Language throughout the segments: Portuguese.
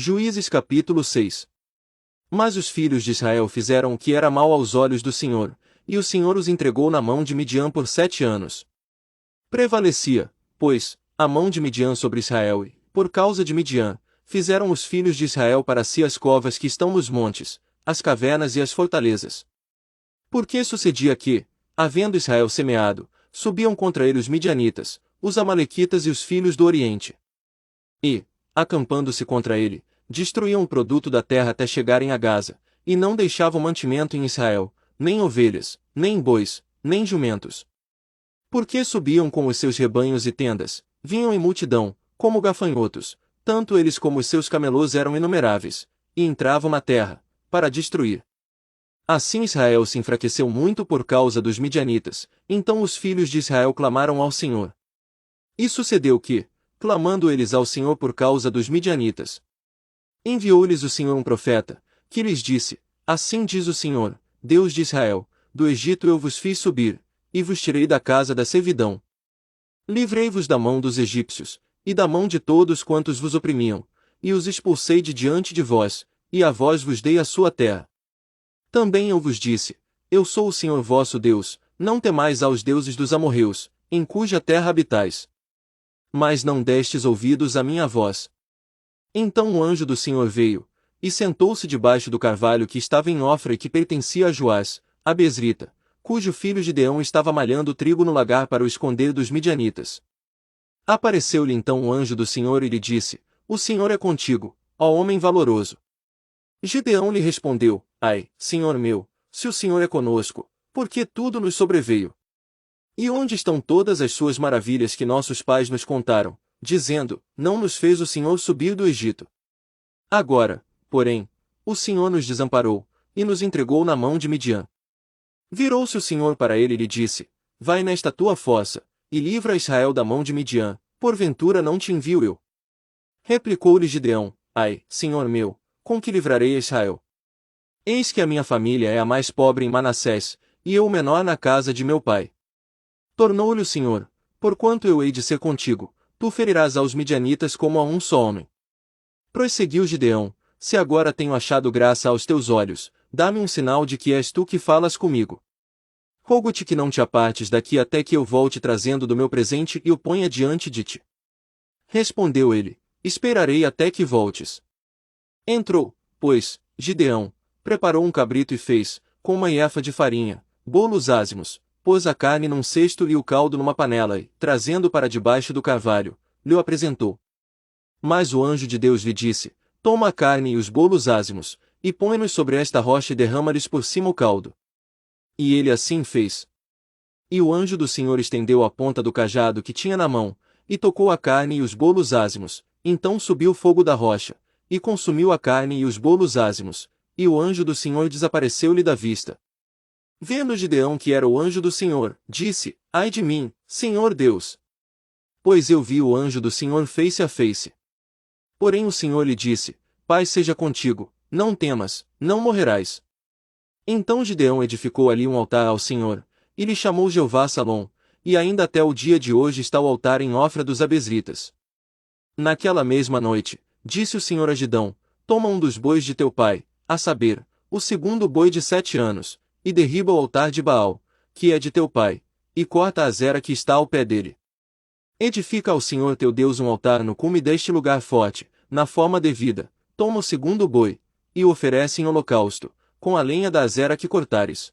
Juízes capítulo 6. Mas os filhos de Israel fizeram o que era mal aos olhos do Senhor, e o Senhor os entregou na mão de Midian por 7 anos. Prevalecia, pois, a mão de Midian sobre Israel e, por causa de Midian, fizeram os filhos de Israel para si as covas que estão nos montes, as cavernas e as fortalezas. Porque sucedia que, havendo Israel semeado, subiam contra ele os midianitas, os amalequitas e os filhos do Oriente. E, acampando-se contra ele, destruíam o produto da terra até chegarem a Gaza, e não deixavam mantimento em Israel, nem ovelhas, nem bois, nem jumentos. Porque subiam com os seus rebanhos e tendas, vinham em multidão, como gafanhotos, tanto eles como os seus camelôs eram inumeráveis, e entravam na terra, para destruir. Assim Israel se enfraqueceu muito por causa dos midianitas, então os filhos de Israel clamaram ao Senhor. E sucedeu que, clamando eles ao Senhor por causa dos midianitas, enviou-lhes o Senhor um profeta, que lhes disse: Assim diz o Senhor, Deus de Israel, do Egito eu vos fiz subir, e vos tirei da casa da servidão. Livrei-vos da mão dos egípcios, e da mão de todos quantos vos oprimiam, e os expulsei de diante de vós, e a vós vos dei a sua terra. Também eu vos disse: Eu sou o Senhor vosso Deus, não temais aos deuses dos amorreus, em cuja terra habitais. Mas não destes ouvidos à minha voz. Então o anjo do Senhor veio, e sentou-se debaixo do carvalho que estava em Ofra e que pertencia a Joás, a Besrita, cujo filho Gideão estava malhando trigo no lagar para o esconder dos midianitas. Apareceu-lhe então o anjo do Senhor e lhe disse: O Senhor é contigo, ó homem valoroso. Gideão lhe respondeu: Ai, Senhor meu, se o Senhor é conosco, por que tudo nos sobreveio? E onde estão todas as suas maravilhas que nossos pais nos contaram, dizendo: Não nos fez o Senhor subir do Egito? Agora, porém, o Senhor nos desamparou, e nos entregou na mão de Midian. Virou-se o Senhor para ele e lhe disse: Vai nesta tua fossa, e livra Israel da mão de Midian, porventura não te envio eu? Replicou-lhe Gideão: Ai, Senhor meu, com que livrarei Israel? Eis que a minha família é a mais pobre em Manassés, e eu o menor na casa de meu pai. Tornou-lhe o Senhor: Porquanto eu hei de ser contigo, tu ferirás aos midianitas como a um só homem. Prosseguiu Gideão: Se agora tenho achado graça aos teus olhos, dá-me um sinal de que és tu que falas comigo. Rogo-te que não te apartes daqui até que eu volte trazendo do meu presente e o ponha diante de ti. Respondeu ele: Esperarei até que voltes. Entrou, pois, Gideão, preparou um cabrito e fez, com uma efa de farinha, bolos ázimos, pôs a carne num cesto e o caldo numa panela e, trazendo para debaixo do carvalho, lhe o apresentou. Mas o anjo de Deus lhe disse: Toma a carne e os bolos ázimos, e põe-nos sobre esta rocha e derrama-lhes por cima o caldo. E ele assim fez. E o anjo do Senhor estendeu a ponta do cajado que tinha na mão, e tocou a carne e os bolos ázimos, então subiu o fogo da rocha, e consumiu a carne e os bolos ázimos, e o anjo do Senhor desapareceu-lhe da vista. Vendo Gideão que era o anjo do Senhor, disse: Ai de mim, Senhor Deus! Pois eu vi o anjo do Senhor face a face. Porém o Senhor lhe disse: Paz seja contigo, não temas, não morrerás. Então Gideão edificou ali um altar ao Senhor, e lhe chamou Jeová Salom, e ainda até o dia de hoje está o altar em Ofra dos Abesritas. Naquela mesma noite, disse o Senhor a Gideão: Toma um dos bois de teu pai, a saber, o segundo boi de 7 anos, e derriba o altar de Baal, que é de teu pai, e corta a Azera que está ao pé dele. Edifica ao Senhor teu Deus um altar no cume deste lugar forte, na forma devida, toma o segundo boi, e o oferece em holocausto, com a lenha da Azera que cortares.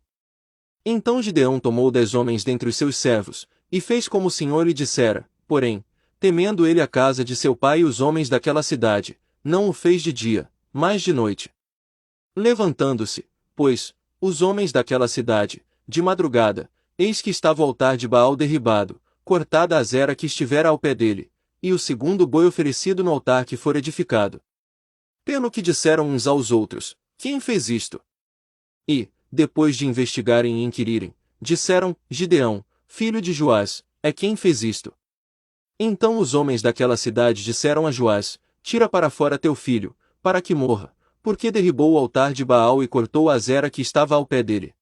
Então Gideão tomou 10 homens dentre os seus servos, e fez como o Senhor lhe dissera, porém, temendo ele a casa de seu pai e os homens daquela cidade, não o fez de dia, mas de noite. Levantando-se, pois, os homens daquela cidade, de madrugada, eis que estava o altar de Baal derribado, cortada a Azera que estivera ao pé dele, e o segundo boi oferecido no altar que for edificado. Pelo que disseram uns aos outros: Quem fez isto? E, depois de investigarem e inquirirem, disseram: Gideão, filho de Joás, é quem fez isto. Então os homens daquela cidade disseram a Joás: Tira para fora teu filho, para que morra, porque derribou o altar de Baal e cortou a Azera que estava ao pé dele.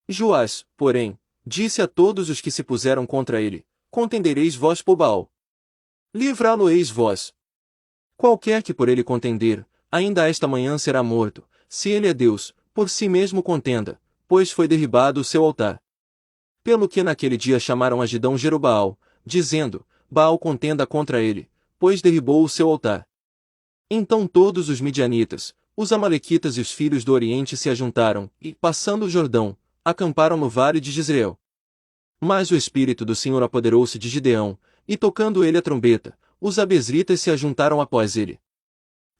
Joás, porém, disse a todos os que se puseram contra ele: Contendereis vós por Baal? Livrá-lo-eis vós. Qualquer que por ele contender, ainda esta manhã será morto, se ele é Deus, por si mesmo contenda, pois foi derribado o seu altar. Pelo que naquele dia chamaram a Gidão Jerubaal, dizendo, Baal contenda contra ele, pois derribou o seu altar. Então todos os midianitas, os amalequitas e os filhos do Oriente se ajuntaram, e, passando o Jordão, acamparam no vale de Jezreel. Mas o Espírito do Senhor apoderou-se de Gideão, e tocando ele a trombeta, os abesritas se ajuntaram após ele.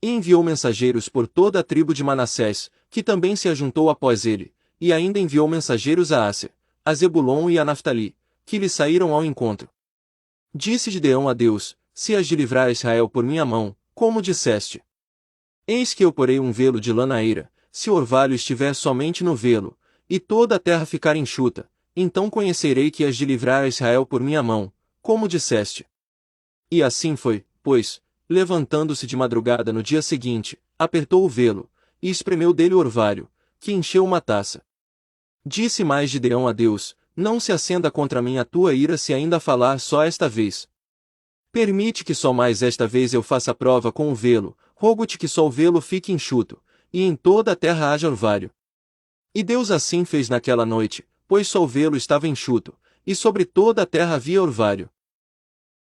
E enviou mensageiros por toda a tribo de Manassés, que também se ajuntou após ele, e ainda enviou mensageiros a Áser, a Zebulon e a Naftali, que lhe saíram ao encontro. Disse Gideão a Deus, se has de livrar Israel por minha mão, como disseste. Eis que eu porei um velo de lã na eira, se o orvalho estiver somente no velo, e toda a terra ficar enxuta, então conhecerei que has de livrar Israel por minha mão, como disseste. E assim foi, pois, levantando-se de madrugada no dia seguinte, apertou o velo, e espremeu dele o orvalho, que encheu uma taça. Disse mais Gideão a Deus, não se acenda contra mim a tua ira se ainda falar só esta vez. Permite que só mais esta vez eu faça prova com o velo, rogo-te que só o velo fique enxuto, e em toda a terra haja orvalho. E Deus assim fez naquela noite, pois só o velo estava enxuto, e sobre toda a terra havia orvalho.